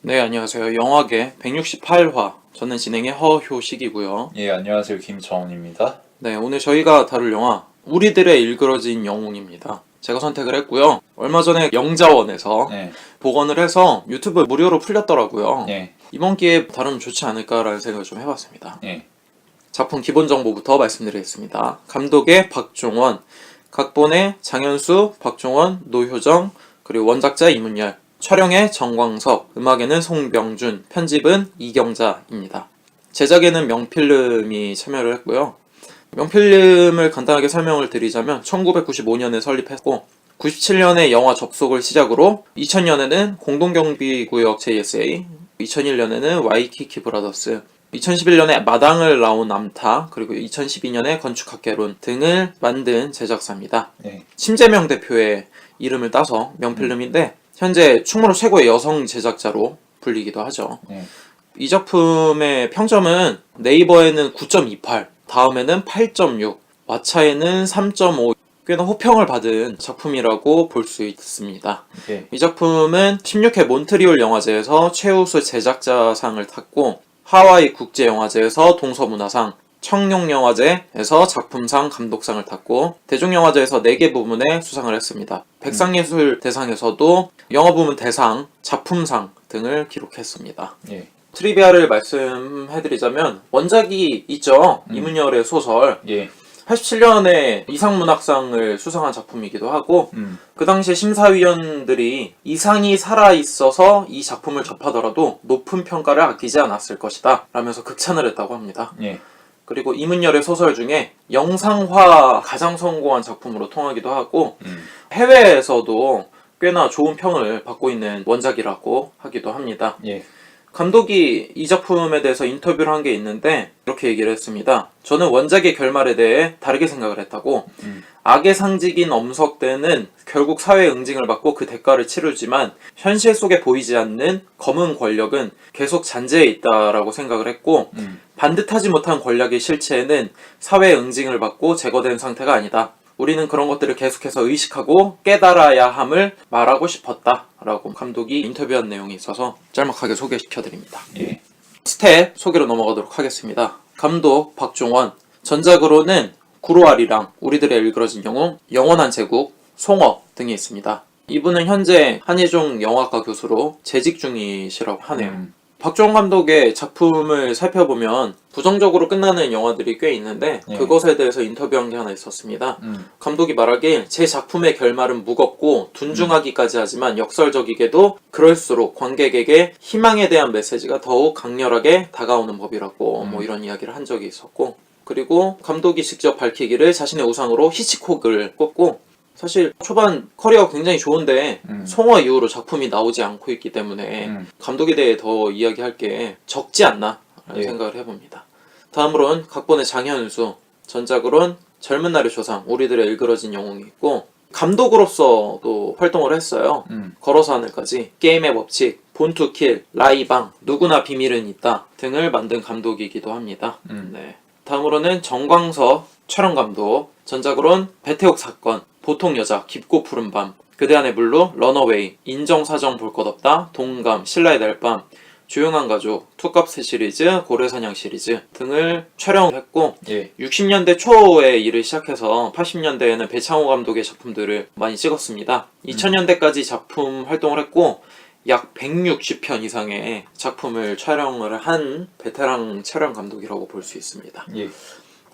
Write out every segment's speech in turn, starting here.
네, 안녕하세요. 영화계 168화. 저는 진행의 허효식이고요. 예, 안녕하세요. 김정훈입니다. 네, 오늘 저희가 다룰 영화 우리들의 일그러진 영웅입니다. 제가 선택을 했고요. 얼마 전에 영자원에서 네, 복원을 해서 유튜브 무료로 풀렸더라고요. 예, 이번 기회에 다루면 좋지 않을까라는 생각을 좀 해봤습니다. 예, 작품 기본 정보부터 말씀드리겠습니다. 감독의 박종원, 각본의 장현수, 박종원, 노효정, 그리고 원작자 이문열, 촬영의 정광석, 음악에는 송병준, 편집은 이경자입니다. 제작에는 명필름이 참여를 했고요. 명필름을 간단하게 설명을 드리자면 1995년에 설립했고 97년에 영화 접속을 시작으로 2000년에는 공동경비구역 JSA, 2001년에는 와이키키 브라더스, 2011년에 마당을 나온 암탉, 그리고 2012년에 건축학개론 등을 만든 제작사입니다. 예, 심재명 대표의 이름을 따서 명필름인데 현재 충무로 최고의 여성 제작자로 불리기도 하죠. 예, 이 작품의 평점은 네이버에는 9.28, 다음에는 8.6, 왓챠에는 3.5, 꽤나 호평을 받은 작품이라고 볼 수 있습니다. 예, 이 작품은 16회 몬트리올 영화제에서 최우수 제작자상을 탔고 하와이 국제영화제에서 동서문화상, 청룡영화제에서 작품상, 감독상을 탔고 대종영화제에서 4개 부문에 수상을 했습니다. 백상예술대상에서도 영화부문 대상, 작품상 등을 기록했습니다. 예, 트리비아를 말씀해드리자면 원작이 있죠. 이문열의 소설. 예, 87년에 이상문학상을 수상한 작품이기도 하고 그 당시에 심사위원들이 이상이 살아있어서 이 작품을 접하더라도 높은 평가를 아끼지 않았을 것이다 라면서 극찬을 했다고 합니다. 예, 그리고 이문열의 소설 중에 영상화 가장 성공한 작품으로 통하기도 하고 해외에서도 꽤나 좋은 평을 받고 있는 원작이라고 하기도 합니다. 예, 감독이 이 작품에 대해서 인터뷰를 한 게 있는데 이렇게 얘기를 했습니다. 저는 원작의 결말에 대해 다르게 생각을 했다고. 악의 상징인 엄석대는 결국 사회 응징을 받고 그 대가를 치르지만 현실 속에 보이지 않는 검은 권력은 계속 잔재해 있다라고 생각을 했고 반듯하지 못한 권력의 실체에는 사회 응징을 받고 제거된 상태가 아니다. 우리는 그런 것들을 계속해서 의식하고 깨달아야 함을 말하고 싶었다 라고 감독이 인터뷰한 내용이 있어서 짤막하게 소개시켜드립니다. 예, 스텝 소개로 넘어가도록 하겠습니다. 감독 박종원, 전작으로는 구로아리랑, 우리들의 일그러진 영웅, 영원한 제국, 송어 등이 있습니다. 이분은 현재 한예종 영화과 교수로 재직 중이시라고 하네요. 박종원 감독의 작품을 살펴보면 부정적으로 끝나는 영화들이 꽤 있는데 그것에 대해서 인터뷰한 게 하나 있었습니다. 감독이 말하길 제 작품의 결말은 무겁고 둔중하기까지 하지만 역설적이게도 그럴수록 관객에게 희망에 대한 메시지가 더욱 강렬하게 다가오는 법이라고 뭐 이런 이야기를 한 적이 있었고, 그리고 감독이 직접 밝히기를 자신의 우상으로 히치콕을 꼽고, 사실 초반 커리어가 굉장히 좋은데 송어 이후로 작품이 나오지 않고 있기 때문에 감독에 대해 더 이야기할 게 적지 않나 라는 생각을 해봅니다. 다음으로는 각본의 장현수, 전작으로는 젊은 날의 조상, 우리들의 일그러진 영웅이 있고 감독으로서도 활동을 했어요. 걸어서 하늘까지, 게임의 법칙, 본투킬, 라이방, 누구나 비밀은 있다 등을 만든 감독이기도 합니다. 네. 다음으로는 정광석 촬영감독, 전작으로는 배태옥 사건, 보통 여자, 깊고 푸른 밤, 그대 안의 블루, 런어웨이, 인정사정 볼 것 없다, 동감, 신라의 달밤, 조용한 가족, 투캅스 시리즈, 고래사냥 시리즈 등을 촬영했고 60년대 초에 일을 시작해서 80년대에는 배창호 감독의 작품들을 많이 찍었습니다. 2000년대까지 작품 활동을 했고 약 160편 이상의 작품을 촬영을 한 베테랑 촬영 감독이라고 볼 수 있습니다. 예,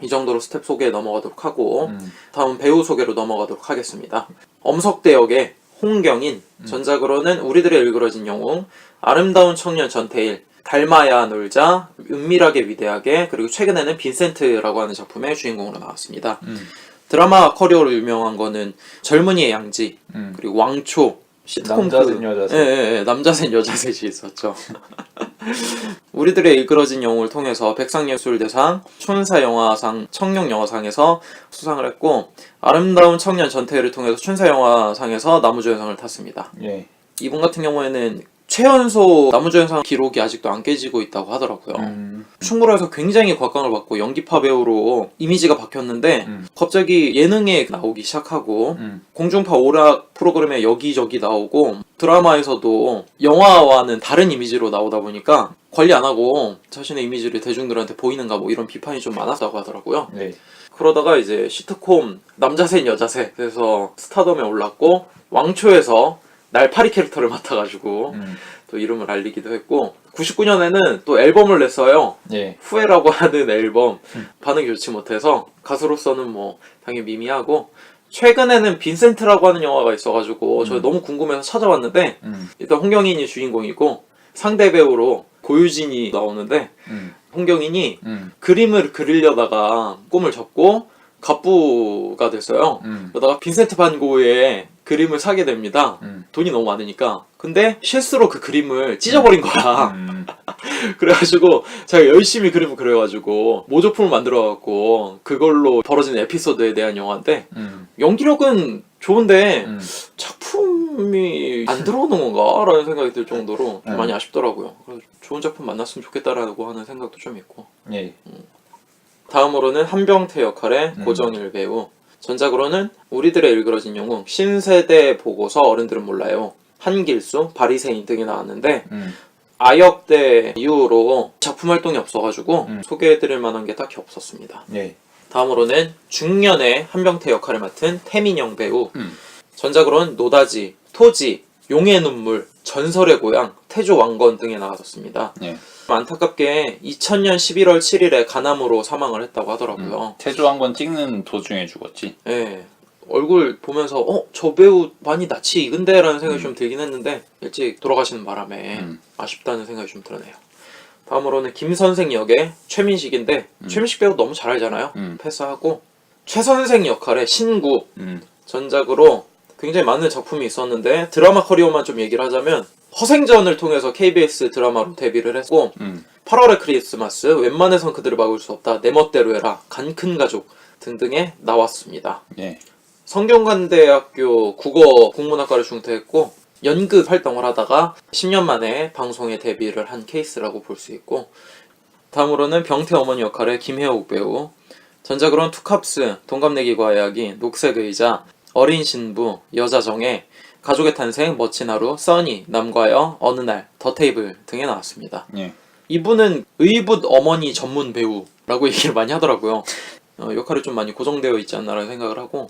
이 정도로 스텝 소개에 넘어가도록 하고 다음 배우 소개로 넘어가도록 하겠습니다. 엄석대 역의 홍경인, 전작으로는 우리들의 일그러진 영웅, 아름다운 청년 전태일, 닮아야 놀자, 은밀하게 위대하게, 그리고 최근에는 빈센트라고 하는 작품의 주인공으로 나왔습니다. 드라마 커리어로 유명한 거는 젊은이의 양지, 그리고 왕초, 시트콤 남자셋 여자셋. 남자셋 여자셋이 있었죠. 우리들의 일그러진 영웅을 통해서 백상예술대상, 춘사영화상, 청룡영화상에서 수상을 했고 아름다운 청년 전태일을 통해서 춘사영화상에서 나무주연상을 탔습니다. 예, 이분 같은 경우에는 최연소 나무조연상 기록이 아직도 안 깨지고 있다고 하더라고요. 충무로에서 굉장히 곽광을 받고 연기파 배우로 이미지가 바뀌었는데 갑자기 예능에 나오기 시작하고 공중파 오락 프로그램에 여기저기 나오고 드라마에서도 영화와는 다른 이미지로 나오다 보니까 관리 안 하고 자신의 이미지를 대중들한테 보이는가 뭐 이런 비판이 좀 많았다고 하더라고요. 네. 그러다가 이제 시트콤 남자셋 여자셋에서 스타덤에 올랐고 왕초에서 날파리 캐릭터를 맡아가지고 또 이름을 알리기도 했고 99년에는 또 앨범을 냈어요. 예. 후회라고 하는 앨범. 반응이 좋지 못해서 가수로서는 뭐 당연히 미미하고 최근에는 빈센트라고 하는 영화가 있어가지고 저 너무 궁금해서 찾아봤는데 일단 홍경인이 주인공이고 상대 배우로 고유진이 나오는데 홍경인이 그림을 그리려다가 꿈을 접고 갑부가 됐어요. 그러다가 빈센트 반 고흐의 그림을 사게 됩니다. 돈이 너무 많으니까. 근데 실수로 그 그림을 찢어버린 거야. 그래가지고 제가 열심히 그림을 그려가지고 모조품을 만들어갖고 그걸로 벌어진 에피소드에 대한 영화인데 연기력은 좋은데 작품이 안 들어오는 건가? 라는 생각이 들 정도로 좀 많이 아쉽더라고요. 그래서 좋은 작품 만났으면 좋겠다라고 하는 생각도 좀 있고. 예. 다음으로는 한병태 역할의 고정일 배우. 전작으로는 우리들의 일그러진 영웅, 신세대 보고서 어른들은 몰라요, 한길수, 바리새인 등이 나왔는데 아역대 이후로 작품 활동이 없어가지고 소개해드릴 만한 게 딱히 없었습니다. 예. 다음으로는 중년의 한병태 역할을 맡은 태민영 배우. 전작으로는 노다지, 토지, 용의 눈물, 전설의 고향, 태조 왕건 등에 나왔었습니다. 예. 안타깝게 2000년 11월 7일에 간암으로 사망을 했다고 하더라고요. 태조 한 번 찍는 도중에 죽었지. 예. 얼굴 보면서 저 배우 많이 낯이 익은데? 라는 생각이 좀 들긴 했는데 일찍 돌아가시는 바람에 아쉽다는 생각이 좀 드네요. 다음으로는 김선생 역의 최민식인데 최민식 배우 너무 잘 알잖아요. 패스하고 최선생 역할의 신구. 전작으로 굉장히 많은 작품이 있었는데 드라마 커리어만 좀 얘기를 하자면 허생전을 통해서 KBS 드라마로 데뷔를 했고 8월의 크리스마스, 웬만해선 그들을 막을 수 없다, 내 멋대로 해라, 간큰 가족 등등에 나왔습니다. 예. 성균관대학교 국어 국문학과를 중퇴했고 연극 활동을 하다가 10년 만에 방송에 데뷔를 한 케이스라고 볼 수 있고, 다음으로는 병태 어머니 역할의 김혜옥 배우. 전작으로는 투캅스, 동갑내기 과외하기, 녹색의자, 어린 신부, 여자정애, 가족의 탄생, 멋진 하루, 써니, 남과여, 어느 날, 더 테이블 등에 나왔습니다. 예. 이분은 의붓 어머니 전문 배우라고 얘기를 많이 하더라고요. 역할이 좀 많이 고정되어 있지 않나라는 생각을 하고,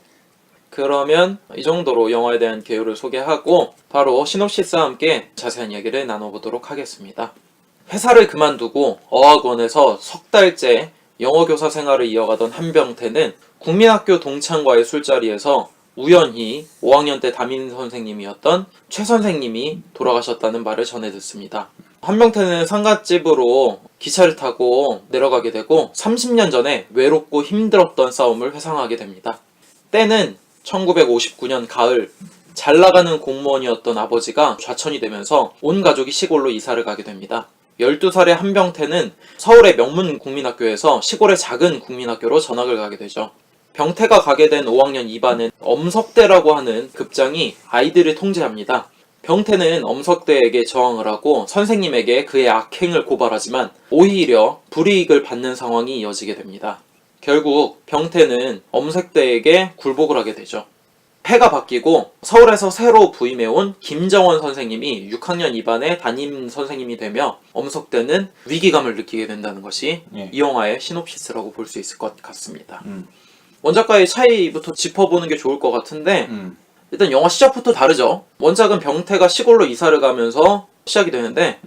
그러면 이 정도로 영화에 대한 개요를 소개하고 바로 시놉시스와 함께 자세한 이야기를 나눠보도록 하겠습니다. 회사를 그만두고 어학원에서 석 달째 영어교사 생활을 이어가던 한병태는 국민학교 동창과의 술자리에서 우연히 5학년 때 담임 선생님이었던 최 선생님이 돌아가셨다는 말을 전해 듣습니다. 한병태는 상갓집으로 기차를 타고 내려가게 되고 30년 전에 외롭고 힘들었던 싸움을 회상하게 됩니다. 때는 1959년 가을, 잘 나가는 공무원이었던 아버지가 좌천이 되면서 온 가족이 시골로 이사를 가게 됩니다. 12살의 한병태는 서울의 명문 국민학교에서 시골의 작은 국민학교로 전학을 가게 되죠. 병태가 가게 된 5학년 2반은 엄석대라고 하는 급장이 아이들을 통제합니다. 병태는 엄석대에게 저항을 하고 선생님에게 그의 악행을 고발하지만 오히려 불이익을 받는 상황이 이어지게 됩니다. 결국 병태는 엄석대에게 굴복을 하게 되죠. 해가 바뀌고 서울에서 새로 부임해온 김정원 선생님이 6학년 2반의 담임 선생님이 되며 엄석대는 위기감을 느끼게 된다는 것이 이 영화의 시놉시스라고 볼 수 있을 것 같습니다. 원작과의 차이부터 짚어보는 게 좋을 것 같은데 일단 영화 시작부터 다르죠. 원작은 병태가 시골로 이사를 가면서 시작이 되는데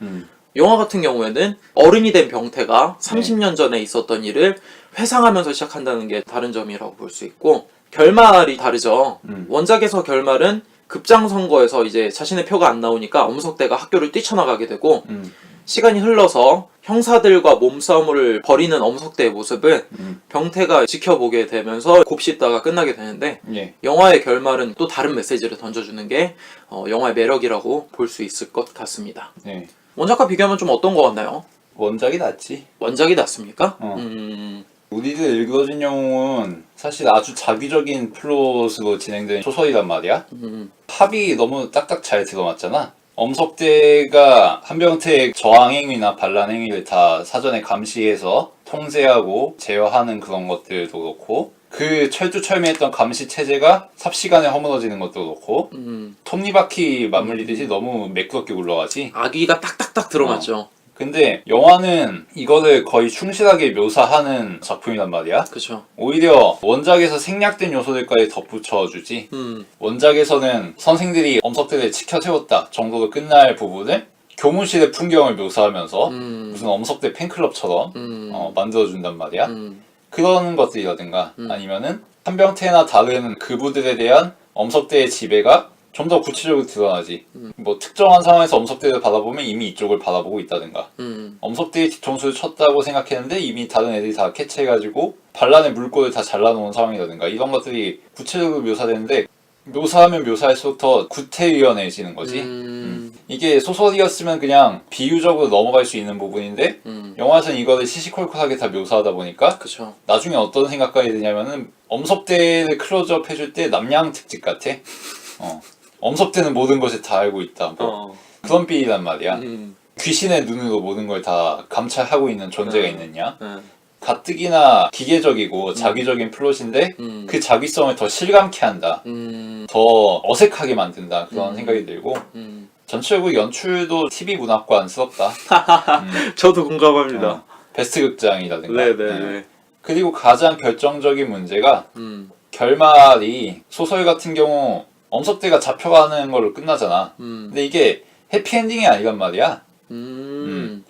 영화 같은 경우에는 어른이 된 병태가 30년 전에 있었던 일을 회상하면서 시작한다는 게 다른 점이라고 볼 수 있고, 결말이 다르죠. 원작에서 결말은 급장 선거에서 이제 자신의 표가 안 나오니까 엄석대가 학교를 뛰쳐나가게 되고 시간이 흘러서 형사들과 몸싸움을 벌이는 엄석대의 모습을 병태가 지켜보게 되면서 곱씹다가 끝나게 되는데 영화의 결말은 또 다른 메시지를 던져주는 게 영화의 매력이라고 볼 수 있을 것 같습니다. 원작과 비교하면 좀 어떤 것 같나요? 원작이 낫지. 원작이 낫습니까? 우리들 일그러진 영웅은 사실 아주 자기적인 플롯으로 진행된 소설이란 말이야. 합이 너무 딱딱 잘 들어맞잖아. 엄석대가 한병태의 저항행위나 반란행위를 다 사전에 감시해서 통제하고 제어하는 그런 것들도 그렇고 그 철두철미했던 감시 체제가 삽시간에 허물어지는 것도 그렇고 톱니바퀴 맞물리듯이 너무 매끄럽게 굴러가지. 아기가 딱딱딱 들어맞죠. 근데 영화는 이거를 거의 충실하게 묘사하는 작품이란 말이야. 그쵸. 오히려 원작에서 생략된 요소들까지 덧붙여주지. 원작에서는 선생들이 엄석대를 지켜 세웠다 정도로 끝날 부분을 교무실의 풍경을 묘사하면서 무슨 엄석대 팬클럽처럼 만들어준단 말이야. 그런 것들이라든가 아니면은 한병태나 다른 그부들에 대한 엄석대의 지배가 좀 더 구체적으로 드러나지. 뭐 특정한 상황에서 엄석대를 바라보면 이미 이쪽을 바라보고 있다든가 엄석대의 뒤통수를 쳤다고 생각했는데 이미 다른 애들이 다 캐치해가지고 반란의 물꼬를 다 잘라놓은 상황이라든가 이런 것들이 구체적으로 묘사되는데 묘사하면 묘사할수록 더 구태의연해지는 거지. 이게 소설이었으면 그냥 비유적으로 넘어갈 수 있는 부분인데 영화에서는 이거를 시시콜콜하게 다 묘사하다 보니까 그쵸. 나중에 어떤 생각까지 드냐면은 엄석대를 클로즈업 해줄 때 남양 특집 같아. 엄석대는 모든 것을 다 알고 있다. 뭐 그런 삘이란 말이야. 귀신의 눈으로 모든 걸 다 감찰하고 있는 존재가 있느냐. 가뜩이나 기계적이고 자기적인 플롯인데 그 자기성을 더 실감케 한다. 더 어색하게 만든다. 그런 생각이 들고 전체적으로 연출도 TV 문학관스럽다. 저도 공감합니다. 베스트 극장이라든가. 네네네. 그리고 가장 결정적인 문제가 결말이 소설 같은 경우 엄석대가 잡혀가는 걸로 끝나잖아. 근데 이게 해피엔딩이 아니란 말이야.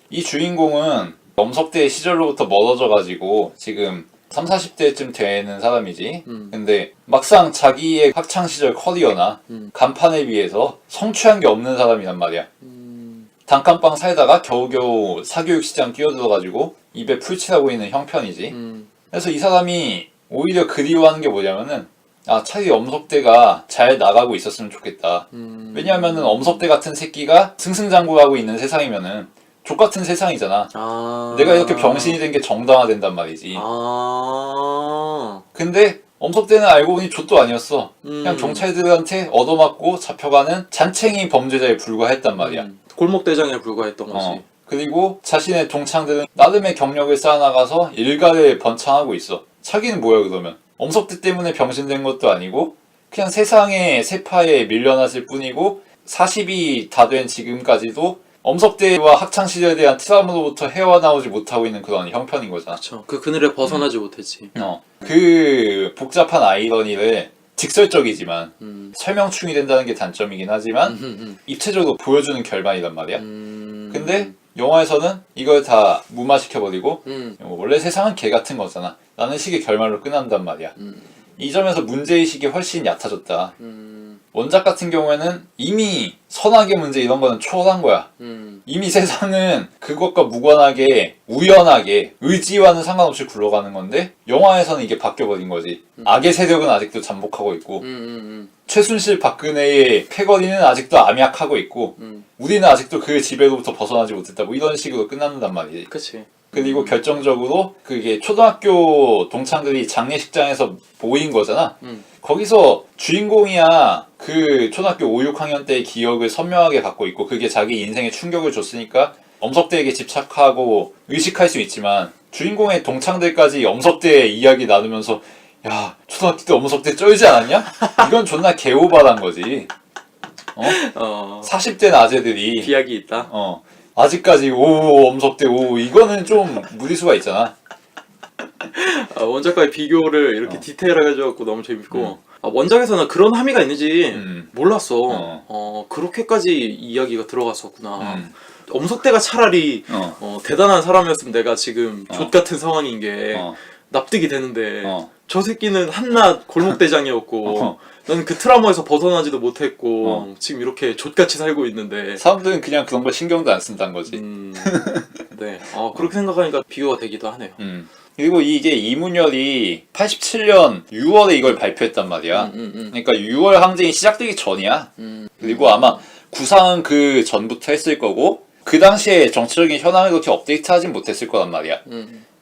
이 주인공은 엄석대의 시절로부터 멀어져가지고 지금 30, 40대쯤 되는 사람이지. 근데 막상 자기의 학창시절 커리어나 간판에 비해서 성취한 게 없는 사람이란 말이야. 단칸방 살다가 겨우겨우 사교육시장 뛰어들어가지고 입에 풀칠하고 있는 형편이지. 그래서 이 사람이 오히려 그리워하는 게 뭐냐면은 차라리 엄석대가 잘 나가고 있었으면 좋겠다. 왜냐하면은 엄석대 같은 새끼가 승승장구하고 있는 세상이면은 족같은 세상이잖아. 내가 이렇게 병신이 된 게 정당화된단 말이지. 근데 엄석대는 알고 보니 족도 아니었어. 그냥 경찰들한테 얻어맞고 잡혀가는 잔챙이 범죄자에 불과했단 말이야. 골목대장에 불과했던 거지. 그리고 자신의 동창들은 나름의 경력을 쌓아나가서 일가를 번창하고 있어. 자기는 뭐야 그러면? 엄석대 때문에 병신된 것도 아니고 그냥 세상의 세파에 밀려났을 뿐이고 40이 다 된 지금까지도 엄석대와 학창시절에 대한 트라우마로부터 헤어나오지 못하고 있는 그런 형편인 거잖아. 그쵸. 그 그늘에 벗어나지 못했지. 그 복잡한 아이러니를 직설적이지만 설명충이 된다는 게 단점이긴 하지만 입체적으로 보여주는 결말이란 말이야. 근데 영화에서는 이걸 다 무마시켜버리고 원래 세상은 개 같은 거잖아 라는 식의 결말로 끝난단 말이야. 이 점에서 문제의식이 훨씬 얕아졌다. 원작 같은 경우에는 이미 선악의 문제 이런 거는 초월한 거야. 이미 세상은 그것과 무관하게 우연하게 의지와는 상관없이 굴러가는 건데 영화에서는 이게 바뀌어버린 거지. 악의 세력은 아직도 잠복하고 있고 최순실 박근혜의 패거리는 아직도 암약하고 있고 우리는 아직도 그 지배로부터 벗어나지 못했다. 뭐 이런 식으로 끝난단 말이지. 그치. 그리고 결정적으로 그게 초등학교 동창들이 장례식장에서 모인 거잖아. 거기서 주인공이야 그 초등학교 5, 6학년 때의 기억을 선명하게 갖고 있고 그게 자기 인생에 충격을 줬으니까 엄석대에게 집착하고 의식할 수 있지만 주인공의 동창들까지 엄석대의 이야기 나누면서 야 초등학교 때 엄석대 쩔지 않았냐? 이건 존나 개오바란 거지. 40대 아재들이 비약이 있다. 아직까지 오 엄석대 오 이거는 좀 무리수가 있잖아. 원작과의 비교를 이렇게 디테일하게 해줘갖고 너무 재밌고 원작에서는 그런 함의가 있는지 몰랐어. 그렇게까지 이야기가 들어갔었구나. 엄석대가 차라리 대단한 사람이었으면 내가 지금 족같은 상황인 게 납득이 되는데 저 새끼는 한낱 골목대장이었고 나는 그 트라우마에서 벗어나지도 못했고 지금 이렇게 족같이 살고 있는데 사람들은 그냥 그런 거 신경도 안 쓴다는 거지. 네, 그렇게 생각하니까 비교가 되기도 하네요. 그리고 이게 이문열이 87년 6월에 이걸 발표했단 말이야. 그러니까 6월 항쟁이 시작되기 전이야. 그리고 아마 구상은 그 전부터 했을 거고 그 당시에 정치적인 현황을 그렇게 업데이트하진 못했을 거란 말이야.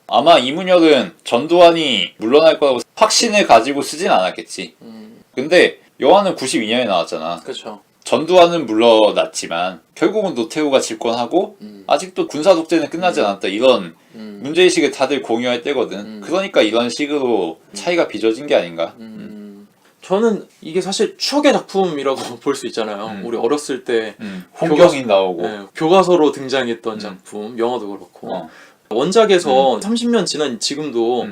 아마 이문열은 전두환이 물러날 거라고 확신을 가지고 쓰진 않았겠지. 근데 영화는 92년에 나왔잖아. 그렇죠. 전두환은 물러났지만 결국은 노태우가 집권하고 아직도 군사 독재는 끝나지 않았다 이런 문제의식을 다들 공유할 때거든. 그러니까 이런 식으로 차이가 빚어진 게 아닌가. 저는 이게 사실 추억의 작품이라고 볼 수 있잖아요. 우리 어렸을 때 홍경인 나오고 교과서로 등장했던 작품, 영화도 그렇고 원작에서 30년 지난 지금도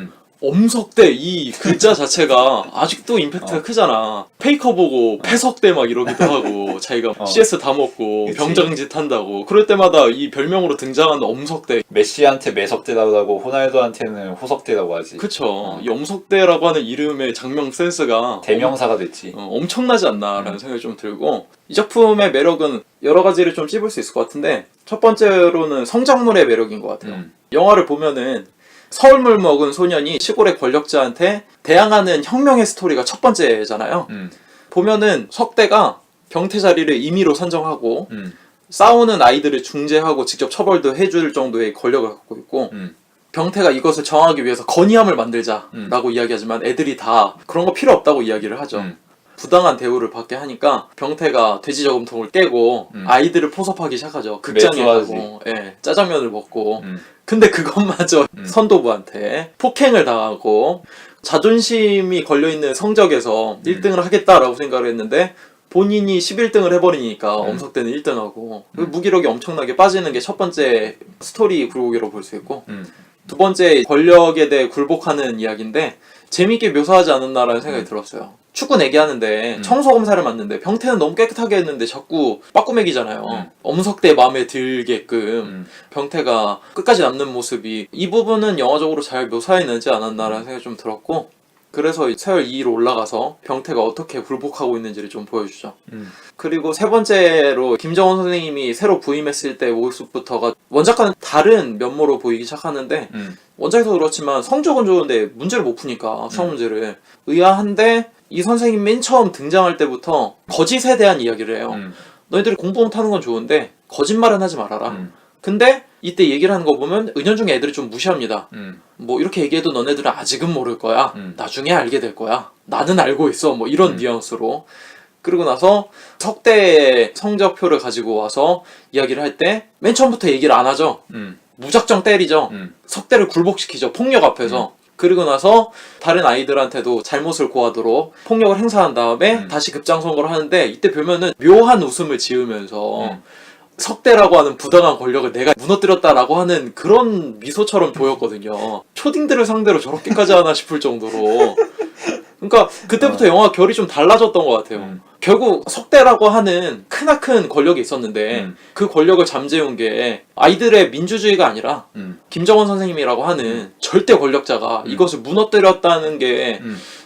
엄석대 이 글자 자체가 아직도 임팩트가 크잖아. 페이커 보고 패석대 막 이러기도 하고 자기가 CS 다 먹고 그치. 병장짓 한다고 그럴 때마다 이 별명으로 등장하는 엄석대. 메시한테 매석대라고 하고 호날두한테는 호석대라고 하지. 그쵸. 이 엄석대라고 하는 이름의 장명 센스가 대명사가 됐지. 엄청나지 않나라는 생각이 좀 들고 이 작품의 매력은 여러 가지를 좀 찝을 수 있을 것 같은데 첫 번째로는 성장물의 매력인 것 같아요. 영화를 보면은 서울물 먹은 소년이 시골의 권력자한테 대항하는 혁명의 스토리가 첫 번째잖아요. 보면은 석대가 병태 자리를 임의로 선정하고 싸우는 아이들을 중재하고 직접 처벌도 해줄 정도의 권력을 갖고 있고 병태가 이것을 정하기 위해서 건의함을 만들자라고 이야기하지만 애들이 다 그런 거 필요 없다고 이야기를 하죠. 부당한 대우를 받게 하니까 병태가 돼지 저금통을 깨고 아이들을 포섭하기 시작하죠. 극장에 가고 짜장면을 먹고 근데 그것마저 선도부한테 폭행을 당하고 자존심이 걸려있는 성적에서 1등을 하겠다라고 생각을 했는데 본인이 11등을 해버리니까 엄석대는 1등하고 무기력이 엄청나게 빠지는 게 첫 번째 스토리 굴곡이라고 볼 수 있고 두 번째 권력에 대해 굴복하는 이야기인데 재밌게 묘사하지 않았나라는 생각이 들었어요. 축구 내기하는데 청소검사를 맡는데 병태는 너무 깨끗하게 했는데 자꾸 빠꾸맥이잖아요. 엄석대 마음에 들게끔 병태가 끝까지 남는 모습이 이 부분은 영화적으로 잘 묘사해내지 않았나라는 생각이 좀 들었고 그래서 세월 2로 올라가서 병태가 어떻게 굴복하고 있는지를 좀 보여주죠. 그리고 세 번째로 김정은 선생님이 새로 부임했을 때 모습부터가 원작과는 다른 면모로 보이기 시작하는데 원작에서 그렇지만 성적은 좋은데 문제를 못 푸니까 수학 문제를 의아한데 이 선생님 맨 처음 등장할 때부터 거짓에 대한 이야기를 해요. 너희들이 공부 못하는 건 좋은데 거짓말은 하지 말아라. 근데 이때 얘기를 하는 거 보면 은연중에 애들이 좀 무시합니다. 뭐 이렇게 얘기해도 너네들은 아직은 모를 거야. 나중에 알게 될 거야. 나는 알고 있어. 뭐 이런 뉘앙스로. 그리고 나서 석대의 성적표를 가지고 와서 이야기를 할 때 맨 처음부터 얘기를 안 하죠. 무작정 때리죠. 석대를 굴복시키죠. 폭력 앞에서. 그리고 나서 다른 아이들한테도 잘못을 고하도록 폭력을 행사한 다음에 다시 급장선거를 하는데 이때 보면은 묘한 웃음을 지으면서 석대라고 하는 부당한 권력을 내가 무너뜨렸다라고 하는 그런 미소처럼 보였거든요. 초딩들을 상대로 저렇게까지 하나 싶을 정도로. 그러니까 그때부터 영화가 결이 좀 달라졌던 것 같아요. 결국 석대라고 하는 크나큰 권력이 있었는데 그 권력을 잠재운 게 아이들의 민주주의가 아니라 김정은 선생님이라고 하는 절대 권력자가 이것을 무너뜨렸다는 게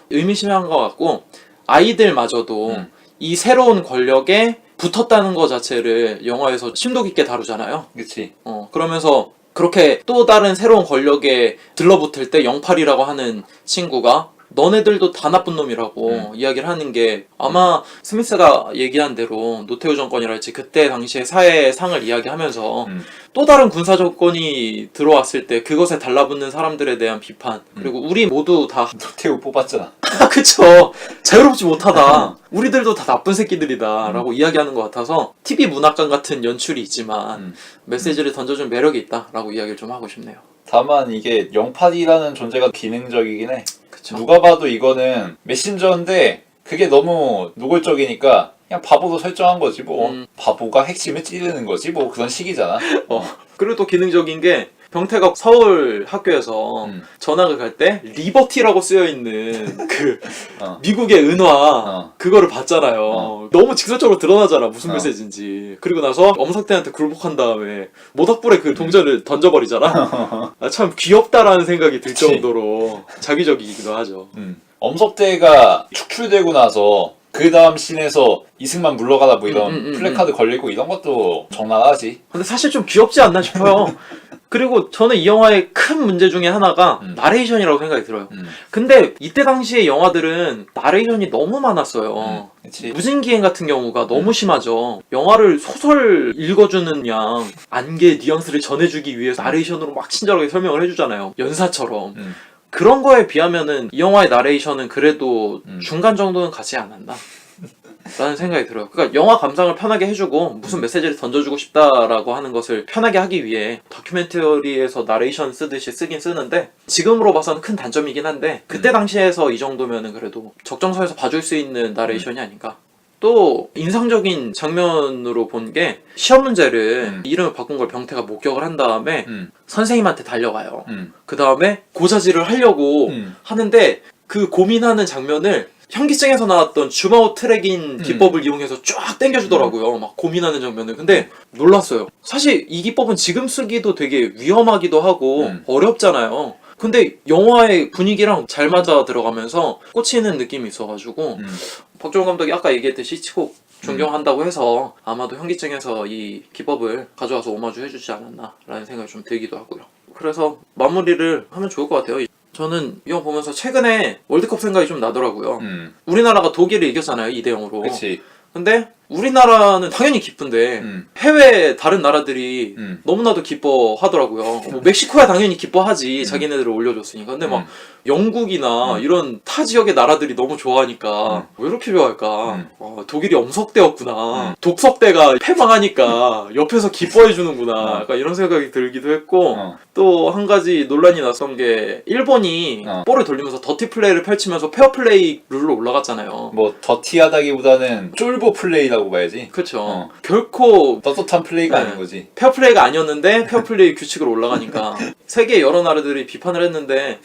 의미심장한 것 같고 아이들마저도 이 새로운 권력에 붙었다는 것 자체를 영화에서 심도 깊게 다루잖아요. 그치. 그러면서 그렇게 또 다른 새로운 권력에 들러붙을 때 영팔이라고 하는 친구가 너네들도 다 나쁜 놈이라고 이야기를 하는 게 아마 스미스가 얘기한 대로 노태우 정권이랄지 그때 당시의 사회상을 이야기하면서 또 다른 군사 정권이 들어왔을 때 그것에 달라붙는 사람들에 대한 비판 그리고 우리 모두 다 노태우 뽑았잖아. 그쵸. 자유롭지 못하다. 우리들도 다 나쁜 새끼들이다 라고 이야기하는 것 같아서 TV 문학관 같은 연출이 있지만 메시지를 던져준 매력이 있다 라고 이야기를 좀 하고 싶네요. 다만 이게 영팔이라는 존재가 기능적이긴 해. 그쵸. 누가 봐도 이거는 메신저인데 그게 너무 노골적이니까 그냥 바보로 설정한 거지 뭐. 바보가 핵심을 찌르는 거지 뭐 그런 식이잖아. 그리고 또 기능적인 게 병태가 서울 학교에서 전학을 갈 때 리버티라고 쓰여있는 그 미국의 은화 그거를 봤잖아요. 너무 직설적으로 드러나잖아 무슨 메시지인지. 그리고 나서 엄석대한테 굴복한 다음에 모닥불에 그 동전을 던져버리잖아. 참 귀엽다라는 생각이 들 정도로 자기적이기도 하죠. 엄석대가 축출되고 나서 그 다음 씬에서 이승만 물러가라 뭐 이런 플래카드 걸리고 이런 것도 적나라하지. 근데 사실 좀 귀엽지 않나 싶어요. 그리고 저는 이 영화의 큰 문제 중에 하나가 나레이션이라고 생각이 들어요. 근데 이때 당시의 영화들은 나레이션이 너무 많았어요. 무진기행 같은 경우가 너무 심하죠. 영화를 소설 읽어주는 양 안개 뉘앙스를 전해주기 위해서 나레이션으로 막 친절하게 설명을 해주잖아요. 연사처럼. 그런 거에 비하면은 이 영화의 나레이션은 그래도 중간 정도는 가지 않았나? 라는 생각이 들어요. 그러니까 영화 감상을 편하게 해주고 무슨 메시지를 던져주고 싶다라고 하는 것을 편하게 하기 위해 다큐멘터리에서 나레이션 쓰듯이 쓰긴 쓰는데 지금으로 봐서는 큰 단점이긴 한데 그때 당시에서 이 정도면은 그래도 적정선에서 봐줄 수 있는 나레이션이 아닌가. 또 인상적인 장면으로 본 게 시험 문제를 이름을 바꾼 걸 병태가 목격을 한 다음에 선생님한테 달려가요. 그 다음에 고자질을 하려고 하는데 그 고민하는 장면을 현기증에서 나왔던 줌아웃 트랙인 기법을 이용해서 쫙 당겨주더라고요. 막 고민하는 장면을. 근데 놀랐어요. 사실 이 기법은 지금 쓰기도 되게 위험하기도 하고 어렵잖아요. 근데 영화의 분위기랑 잘 맞아 들어가면서 꽂히는 느낌이 있어가지고 박정훈 감독이 아까 얘기했듯이 히치콕 존경한다고 해서 아마도 현기증에서 이 기법을 가져와서 오마주 해주지 않았나 라는 생각이 좀 들기도 하고요. 그래서 마무리를 하면 좋을 것 같아요. 저는 이 영화 보면서 최근에 월드컵 생각이 좀 나더라고요. 우리나라가 독일을 이겼잖아요, 2대0으로. 그치. 근데 우리나라는 당연히 기쁜데 해외 다른 나라들이 너무나도 기뻐하더라고요. 뭐 멕시코야 당연히 기뻐하지, 자기네들을 올려줬으니까. 근데 막 영국이나 이런 타 지역의 나라들이 너무 좋아하니까 왜 이렇게 좋아할까? 독일이 엄석대였구나. 독석대가 패망하니까 옆에서 기뻐해주는구나. 약간 이런 생각이 들기도 했고 또 한 가지 논란이 났던 게 일본이 볼을 돌리면서 더티 플레이를 펼치면서 페어 플레이 룰로 올라갔잖아요. 뭐 더티하다기보다는 쫄보 플레이라고 봐야지. 그렇죠. 결코 떳떳한 플레이가 아닌 거지. 페어 플레이가 아니었는데 페어 플레이 규칙으로 올라가니까 세계 여러 나라들이 비판을 했는데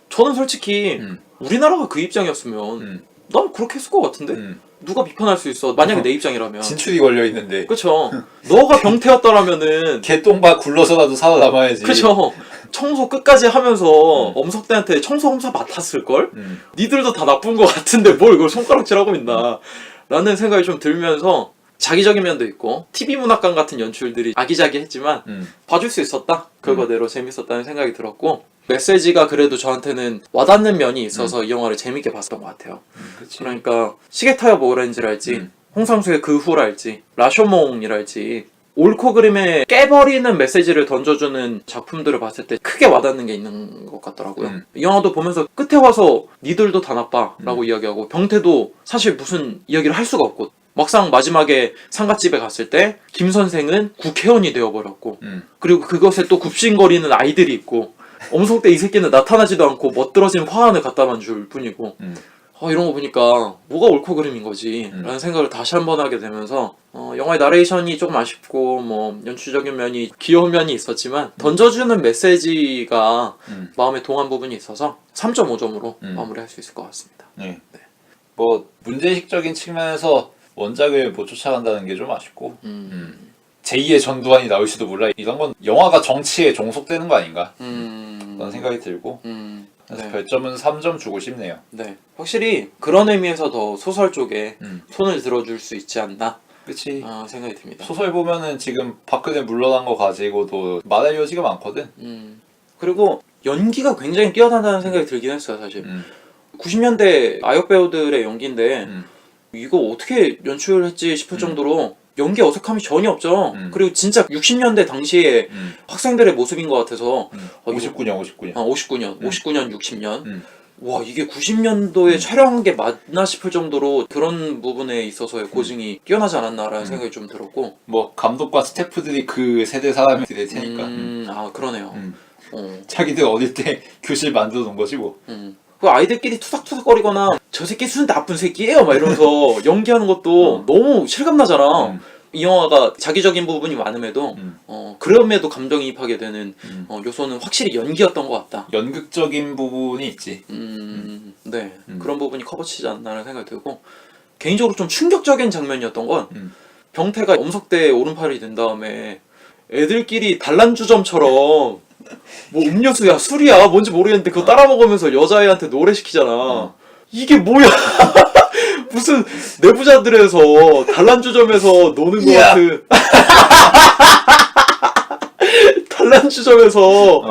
저는 솔직히 우리나라가 그 입장이었으면 난 그렇게 했을 것 같은데 누가 비판할 수 있어? 만약에 내 입장이라면 진출이 걸려 있는데. 그렇죠. 너가 병태였더라면은 개똥바 굴러서라도 살아남아야지. 그렇죠. 청소 끝까지 하면서 엄석대한테 청소 검사 맡았을걸? 니들도 다 나쁜 것 같은데 뭘 이걸 손가락질하고 있나 라는 생각이 좀 들면서 자기적인 면도 있고 TV 문학관 같은 연출들이 아기자기했지만 봐줄 수 있었다. 그거대로 재밌었다는 생각이 들었고 메시지가 그래도 저한테는 와닿는 면이 있어서 이 영화를 재밌게 봤던 것 같아요. 그러니까 시계타협 오렌지랄지 홍상수의 그 후랄지 라쇼몽이랄지 옳고 그름에 깨버리는 메시지를 던져주는 작품들을 봤을 때 크게 와닿는 게 있는 것 같더라고요. 이 영화도 보면서 끝에 와서 니들도 다 나빠 라고 이야기하고 병태도 사실 무슨 이야기를 할 수가 없고 막상 마지막에 상갓집에 갔을 때 김 선생은 국회의원이 되어버렸고 그리고 그것에 또 굽신거리는 아이들이 있고 엄석대 이 새끼는 나타나지도 않고 멋들어진 화환을 갖다만 줄 뿐이고 이런 거 보니까 뭐가 옳고 그름인 거지 라는 생각을 다시 한번 하게 되면서 영화의 나레이션이 조금 아쉽고 뭐 연출적인 면이 귀여운 면이 있었지만 던져주는 메시지가 마음에 동한 부분이 있어서 3.5점으로 마무리할 수 있을 것 같습니다. 네. 뭐 문제의식적인 측면에서 원작을 못 쫓아간다는 게 좀 아쉽고 제2의 전두환이 나올지도 몰라. 이런 건 영화가 정치에 종속되는 거 아닌가 그런 생각이 들고 그래서 네. 별점은 3점 주고 싶네요. 네, 확실히 그런 의미에서 더 소설 쪽에 손을 들어줄 수 있지 않나 그치. 생각이 듭니다. 소설 보면은 지금 박근혜 물러난 거 가지고도 말할 여지가 많거든. 그리고 연기가 굉장히 뛰어나다는 생각이 들긴 했어요, 사실. 90년대 아역 배우들의 연기인데 이거 어떻게 연출했지 싶을 정도로 연기 어색함이 전혀 없죠. 그리고 진짜 60년대 당시에 학생들의 모습인 것 같아서 59년 59년, 60년 와 이게 90년도에 촬영한 게 맞나 싶을 정도로 그런 부분에 있어서의 고증이 뛰어나지 않았나라는 생각이 좀 들었고 뭐 감독과 스태프들이 그 세대 사람이 될 테니까 아 그러네요. 자기들 어릴 때 교실 만들어 놓은 거지 뭐. 그 아이들끼리 투닥투닥거리거나 저 새끼 수준 나쁜 새끼예요 막 이러면서 연기하는 것도 너무 실감나잖아. 이 영화가 자기적인 부분이 많음에도 그럼에도 감정이입하게 되는 요소는 확실히 연기였던 것 같다. 연극적인 부분이 있지. 네, 그런 부분이 커버치지 않나라는 생각이 들고 개인적으로 좀 충격적인 장면이었던 건 병태가 엄석대에 오른팔이 된 다음에 애들끼리 단란주점처럼 뭐 음료수야 술이야 뭔지 모르겠는데 그거 따라 먹으면서 여자애한테 노래 시키잖아. 이게 뭐야? 무슨 내부자들에서 단란주점에서 노는 것 같은 단란주점에서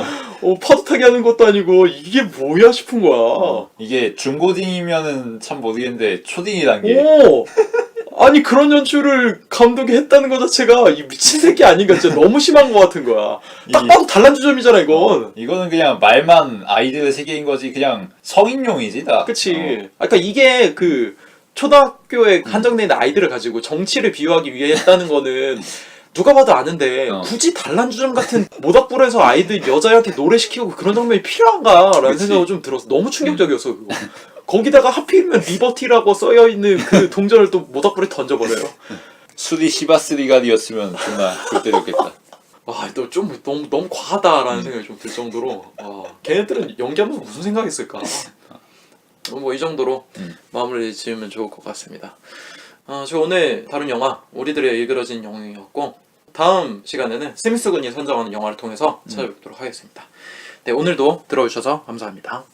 파도 타기 하는 것도 아니고 이게 뭐야 싶은 거야. 이게 중고딩이면은 참 모르겠는데 초딩이란 게 아니 그런 연출을 감독이 했다는 것 자체가 이 미친 새끼 아닌가 진짜 너무 심한 것 같은 거야. 딱 봐도 단란주점이잖아 이건. 이거는 그냥 말만 아이들의 세계인 거지 그냥 성인용이지 다. 그치. 그러니까 이게 그 초등학교에 한정돼 있는 아이들을 가지고 정치를 비유하기 위해 했다는 거는 누가 봐도 아는데 굳이 단란주점 같은 모닥불에서 아이들 여자애한테 노래시키고 그런 장면이 필요한가라는 그치. 생각이 좀 들었어. 너무 충격적이었어 그거. 거기다가 하필이면 리버티라고 써여있는 그 동전을 또 모닥불에 던져버려요. 수리 시바스리갈이었으면 존나 골 때렸겠다. 와, 너 좀 너무 과하다라는 생각이 좀 들 정도로 와, 걔네들은 연기하면서 무슨 생각했을까? 뭐 이 정도로 마무리 지으면 좋을 것 같습니다. 저 오늘 다룬 영화 우리들의 일그러진 영웅이었고 다음 시간에는 스미스 군이 선정하는 영화를 통해서 찾아뵙도록 하겠습니다. 네, 오늘도 들어주셔서 감사합니다.